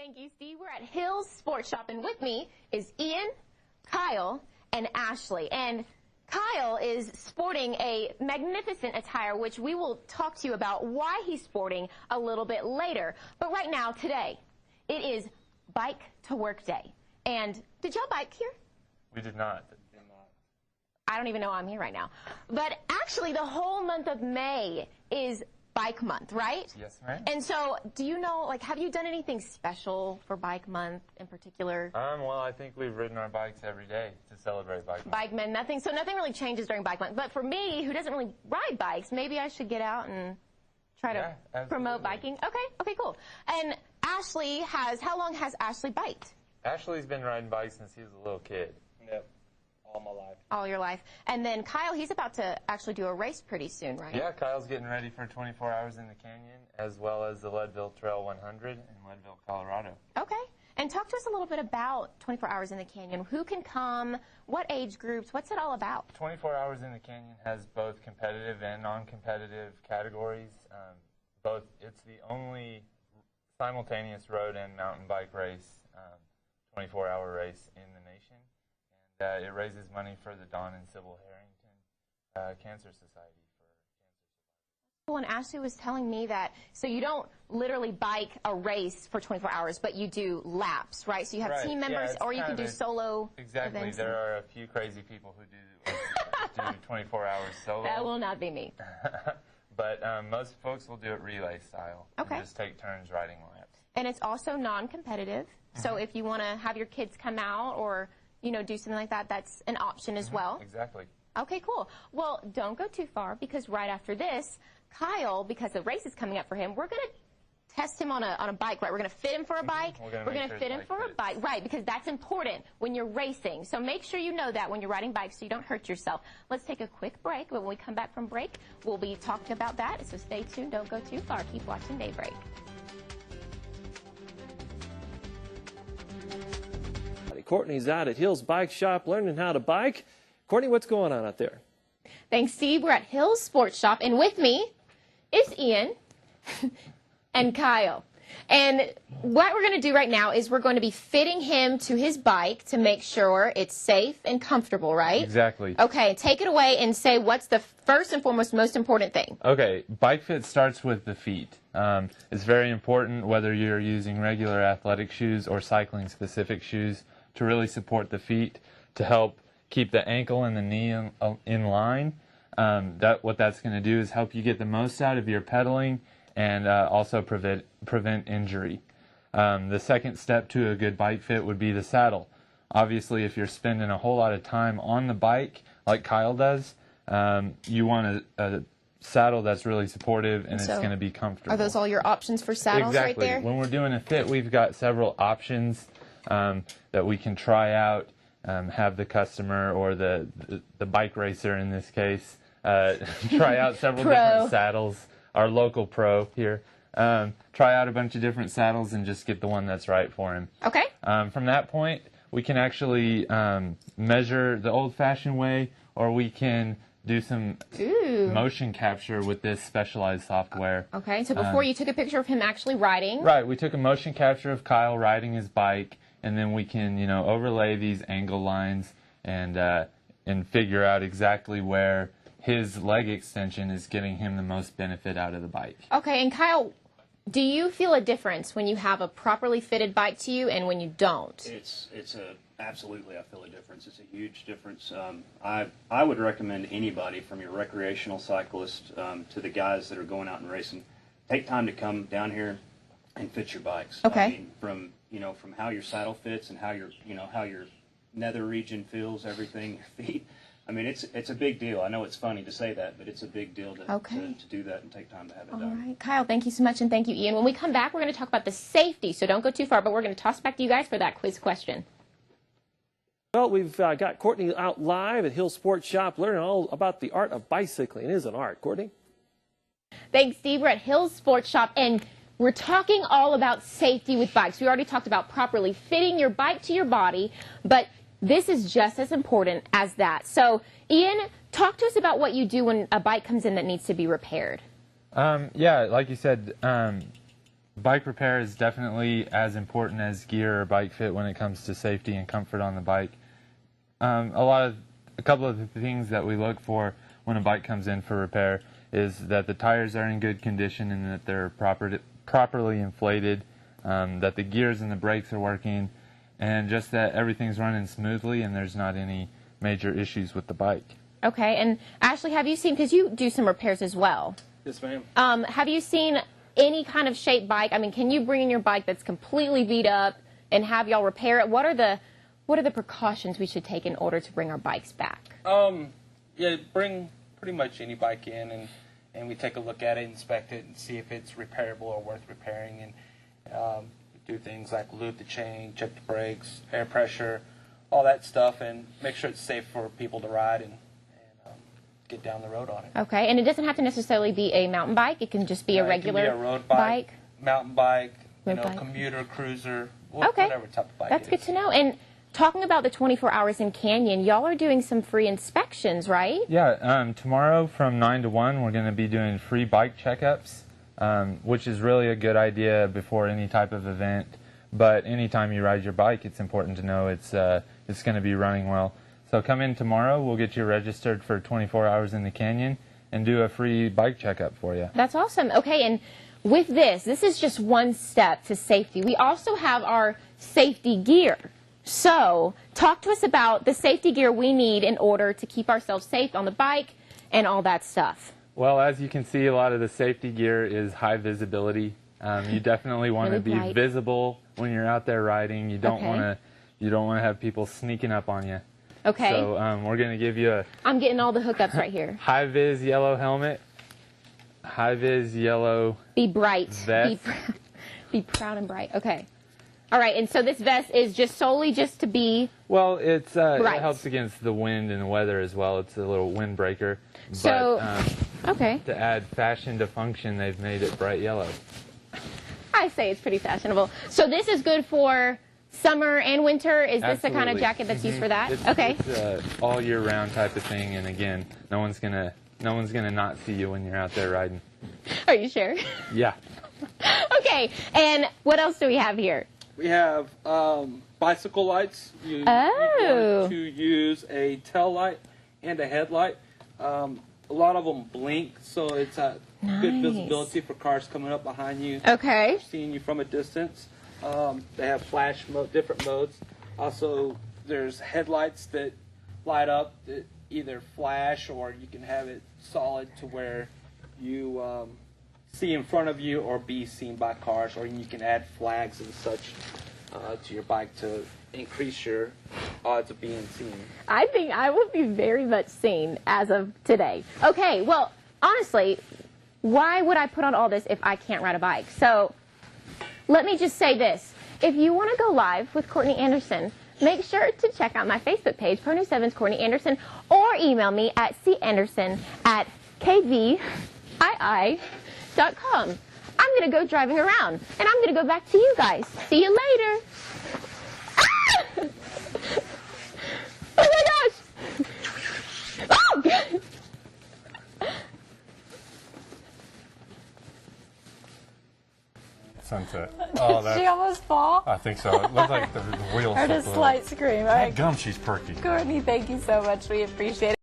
Thank you, Steve. We're at Hills Sports Shop, and with me is Ian, Kyle, and Ashley. And Kyle is sporting a magnificent attire, which we will talk to you about why he's sporting a little bit later. But right now, today, it is Bike to Work Day. And did y'all bike here? We did not. I don't even know I'm here right now. But actually, the whole month of May is Bike Month, right? Yes, ma'am. And so, do you know, like, have you done anything special for Bike Month in particular? Well, I think we've ridden our bikes every day to celebrate Bike Month. Bike Month, nothing. So nothing really changes during Bike Month. But for me, who doesn't really ride bikes, maybe I should get out and try to promote biking. Okay, cool. And Ashley how long has Ashley biked? Ashley's been riding bikes since he was a little kid. Yep, all my life. All your life. And then Kyle, he's about to actually do a race pretty soon, right? Yeah, Kyle's getting ready for 24 Hours in the Canyon, as well as the Leadville Trail 100 in Leadville, Colorado. Okay. And talk to us a little bit about 24 Hours in the Canyon. Who can come? What age groups? What's it all about? 24 Hours in the Canyon has both competitive and non-competitive categories. It's the only simultaneous road and mountain bike race, 24-hour race in the nation. And it raises money for the Don and Sybil Harrington Cancer Society. Well, and Ashley was telling me that, so you don't literally bike a race for 24 hours, but you do laps, right? So you have team members, or you can do solo Exactly. events. There are a few crazy people who do 24 hours solo. That will not be me. But most folks will do it relay style. Okay. And just take turns riding laps. And it's also non-competitive. So if you want to have your kids come out or, you know, do something like that, that's an option as well. Exactly. Okay, cool. Well, don't go too far, because right after this, Kyle, because the race is coming up for him, we're going to test him on a bike, right? We're going to fit him for a bike. We're going to fit him for a bike, right, because that's important when you're racing. So make sure you know that when you're riding bikes so you don't hurt yourself. Let's take a quick break, but when we come back from break, we'll be talking about that. So stay tuned. Don't go too far. Keep watching Daybreak. Courtney's out at Hills Bike Shop learning how to bike. Courtney, what's going on out there? Thanks, Steve. We're at Hills Sports Shop, and with me is Ian and Kyle. And what we're going to do right now is we're going to be fitting him to his bike to make sure it's safe and comfortable, right? Exactly. Okay, take it away and say what's the first and foremost most important thing. Okay, bike fit starts with the feet. It's very important whether you're using regular athletic shoes or cycling-specific shoes to really support the feet to help keep the ankle and the knee in line. What that's going to do is help you get the most out of your pedaling and also prevent injury. The second step to a good bike fit would be the saddle. Obviously, if you're spending a whole lot of time on the bike, like Kyle does, you want a saddle that's really supportive and it's going to be comfortable. Are those all your options for saddles right there? When we're doing a fit, we've got several options that we can try out. Have the customer or the bike racer in this case try out several different saddles. Our local pro here try out a bunch of different saddles and just get the one that's right for him. Okay. From that point, we can actually measure the old-fashioned way, or we can do some motion capture with this specialized software. Okay. So before you took a picture of him actually riding. Right. We took a motion capture of Kyle riding his bike. And then we can, overlay these angle lines and figure out exactly where his leg extension is getting him the most benefit out of the bike. Okay, and Kyle, do you feel a difference when you have a properly fitted bike to you and when you don't? Absolutely, I feel a difference. It's a huge difference. I would recommend anybody, from your recreational cyclist to the guys that are going out and racing, take time to come down here and fit your bikes. Okay. I mean, from how your saddle fits and how your nether region feels, everything, your feet. I mean, it's a big deal. I know it's funny to say that, but it's a big deal to do that and take time to have it done. All right, Kyle, thank you so much, and thank you, Ian. When we come back, we're going to talk about the safety, so don't go too far, but we're going to toss back to you guys for that quiz question. Well, we've got Courtney out live at Hills Sports Shop learning all about the art of bicycling. It is an art. Courtney? Thanks, Steve. We're at Hills Sports Shop, and we're talking all about safety with bikes. We already talked about properly fitting your bike to your body, but this is just as important as that. So, Ian, talk to us about what you do when a bike comes in that needs to be repaired. Yeah, like you said, Bike repair is definitely as important as gear or bike fit when it comes to safety and comfort on the bike. A couple of the things that we look for when a bike comes in for repair is that the tires are in good condition and that they're properly inflated, that the gears and the brakes are working, and just that everything's running smoothly and there's not any major issues with the bike. Okay, and Ashley, have you seen, because you do some repairs as well. Yes, ma'am. Have you seen any kind of shaped bike? I mean, can you bring in your bike that's completely beat up and have y'all repair it? What are the precautions we should take in order to bring our bikes back? Yeah, bring pretty much any bike in and we take a look at it, inspect it, and see if it's repairable or worth repairing. And do things like lube the chain, check the brakes, air pressure, all that stuff, and make sure it's safe for people to ride and get down the road on it. Okay, and it doesn't have to necessarily be a mountain bike. It can just be a regular it can be a road bike, mountain bike, commuter, cruiser, whatever type of bike. That's good to know. And talking about the 24 hours in Canyon, y'all are doing some free inspections, right? Yeah, tomorrow from 9 to 1 we're going to be doing free bike checkups, which is really a good idea before any type of event. But anytime you ride your bike, it's important to know it's going to be running well. So come in tomorrow, we'll get you registered for 24 hours in the Canyon and do a free bike checkup for you. That's awesome. Okay, and with this is just one step to safety. We also have our safety gear. So talk to us about the safety gear we need in order to keep ourselves safe on the bike and all that stuff. Well, as you can see, a lot of the safety gear is high visibility. You definitely want to be visible when you're out there riding. You don't want to have people sneaking up on you. Okay. So we're going to give you a... I'm getting all the hookups right here. High-vis yellow helmet, high-vis yellow Be bright. vest. Be proud and bright. Okay. All right, and so this vest is just solely just to be... Well, it helps against the wind and the weather as well. It's a little windbreaker. So, but, to add fashion to function, they've made it bright yellow. I say it's pretty fashionable. So this is good for summer and winter. Is this the kind of jacket that's used for that? It's all year round type of thing, and again, no one's gonna not see you when you're out there riding. Are you sure? Yeah. Okay, and what else do we have here? We have bicycle lights. You want to use a tail light and a headlight. A lot of them blink, so it's good visibility for cars coming up behind you. Okay. Seeing you from a distance. They have flash mode, different modes. Also, there's headlights that light up that either flash or you can have it solid to where you see in front of you or be seen by cars, or you can add flags and such to your bike to increase your odds of being seen. I think I will be very much seen as of today. Okay, well, honestly, why would I put on all this if I can't ride a bike? So let me just say this. If you want to go live with Courtney Anderson, make sure to check out my Facebook page, Pro News 7's Courtney Anderson, or email me at canderson@KVII.com. I'm going to go driving around, and I'm going to go back to you guys. See you later. Ah! Oh my gosh! Oh! Sunset. Oh, Did she almost fall? I think so. It looked like the wheels. Heard a slight scream. All right, Gum, she's perky. Courtney, thank you so much. We appreciate it.